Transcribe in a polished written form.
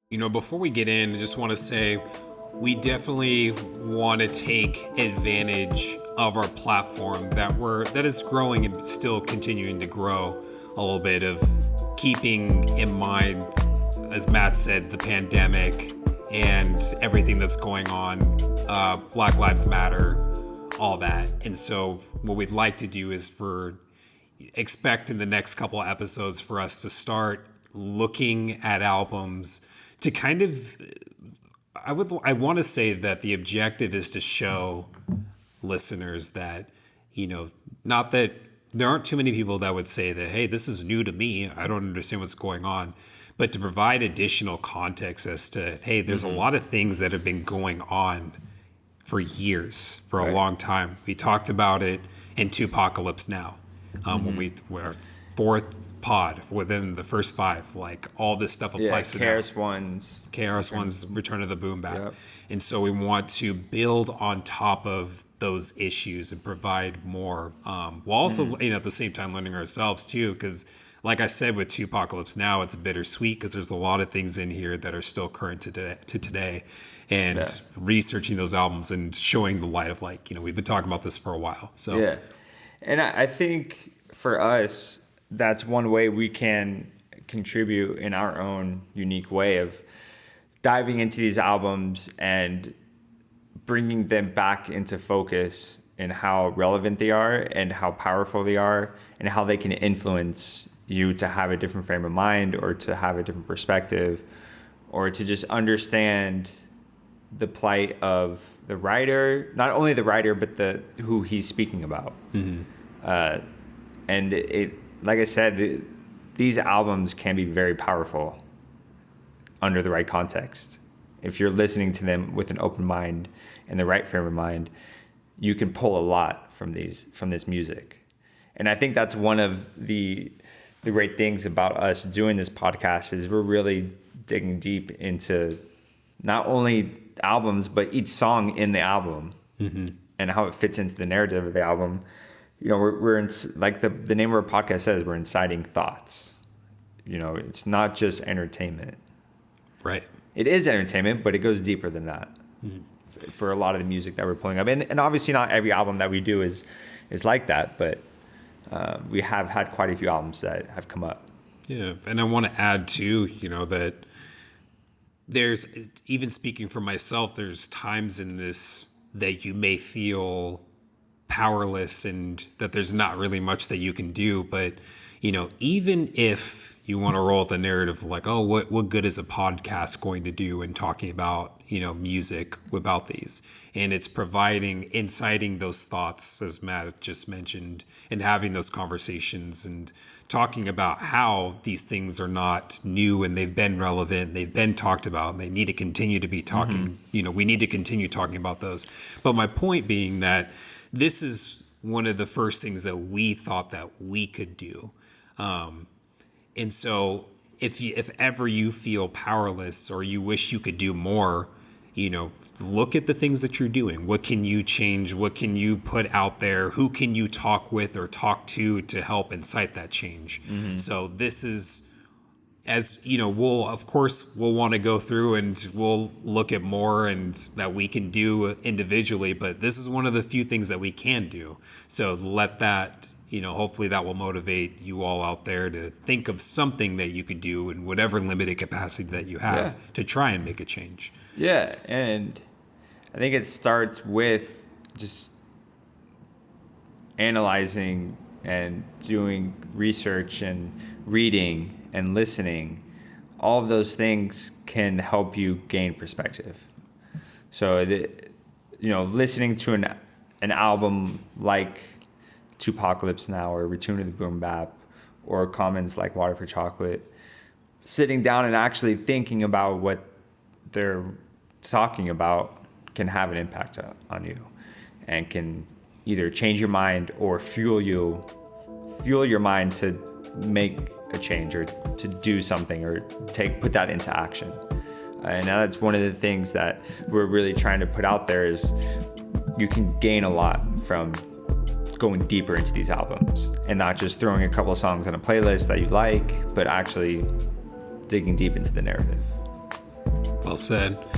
Before we get in, I just want to say we definitely want to take advantage of our platform that is growing and still continuing to grow a little bit, of keeping in mind, as Matt said, the pandemic and everything that's going on, Black Lives Matter, all that. And so what we'd like to do is expect in the next couple of episodes for us to start looking at albums to kind of, I want to say that the objective is to show listeners that, not that there aren't too many people that would say that, hey, this is new to me, I don't understand what's going on, but to provide additional context as to, hey, there's a lot of things that have been going on for years, for a long time. We talked about it in Tupacalypse Now, when we were fourth pod within the first five, like all this stuff applies to KRS-One's Return of the Boom Bap. Yep. And so we want to build on top of those issues and provide more, while also, at the same time learning ourselves too, because like I said, with Tupacalypse Now, it's bittersweet because there's a lot of things in here that are still current to today. And researching those albums and showing the light of, like, we've been talking about this for a while. So yeah. And I think for us, that's one way we can contribute in our own unique way of diving into these albums and bringing them back into focus and how relevant they are and how powerful they are and how they can influence you to have a different frame of mind or to have a different perspective or to just understand the plight of the writer, not only the writer, but who he's speaking about. And it, like I said, these albums can be very powerful under the right context. If you're listening to them with an open mind and the right frame of mind, you can pull a lot from this music. And I think that's one of the great things about us doing this podcast is we're really digging deep into not only albums, but each song in the album and how it fits into the narrative of the album. We're in, like the name of our podcast says, we're inciting thoughts. It's not just entertainment. Right. It is entertainment, but it goes deeper than that for a lot of the music that we're pulling up. And obviously not every album that we do is like that, but we have had quite a few albums that have come up. Yeah. And I want to add too, that there's, even speaking for myself, there's times in this that you may feel powerless and that there's not really much that you can do. But, even if you want to roll the narrative like, oh, what good is a podcast going to do in talking about, music about these? And it's inciting those thoughts, as Matt just mentioned, and having those conversations and talking about how these things are not new and they've been relevant, they've been talked about, and they need to continue to be talking. We need to continue talking about those. But my point being that this is one of the first things that we thought that we could do. And so if ever you feel powerless or you wish you could do more, look at the things that you're doing. What can you change? What can you put out there? Who can you talk with or talk to help incite that change? So this is, as we'll want to go through and we'll look at more and that we can do individually, but this is one of the few things that we can do. So let that, hopefully that will motivate you all out there to think of something that you could do in whatever limited capacity that you have to try and make a change. Yeah, and I think it starts with just analyzing and doing research and reading and listening. All of those things can help you gain perspective. So, listening to an album like Tupacalypse Now or Return of the Boom Bap or comments like Water for Chocolate, sitting down and actually thinking about what they're talking about can have an impact on you and can either change your mind or fuel your mind to make a change or to do something or put that into action. And that's one of the things that we're really trying to put out there is you can gain a lot from going deeper into these albums and not just throwing a couple of songs on a playlist that you like, but actually digging deep into the narrative. Well said.